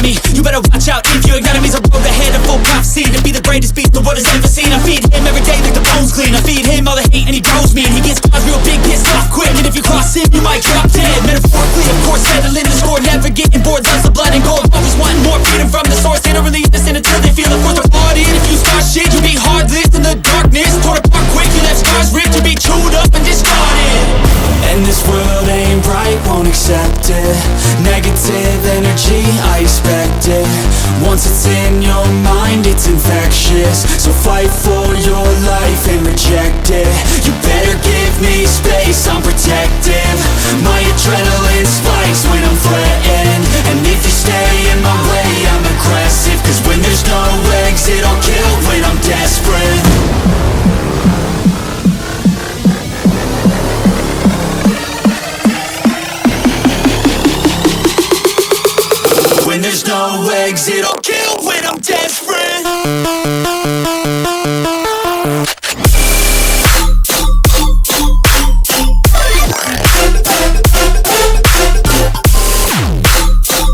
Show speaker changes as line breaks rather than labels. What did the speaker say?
enemy. You better watch out if your enemy's a road ahead, a full prophecy to be the greatest beast the world has ever seen. I feed him every day like the bones clean. I feed him all the hate and he grows me, and he gets caused real big, pissed off quick. And if you cross him, you might drop dead. Metaphorically, of course, settling the score, never getting bored. Loves the blood and gore, always wanting more freedom from the source. They don't really listen until they feel it for their body. And if you start shit, you'll be heartless in the darkness. Torn apart quick, you left scars ripped, you'll be chewed up and discarded.
And this world ain't right, won't accept it. Negative energy, I expect it. Once it's in your mind, it's infectious. So fight for your life and reject it. You better give me space, I'm protective. My adrenaline spikes when I'm threatened. And if you stay in my way, I'm aggressive. Cause when there's no exit, I'll kill when I'm desperate. When there's no exit, I'll kill when I'm desperate.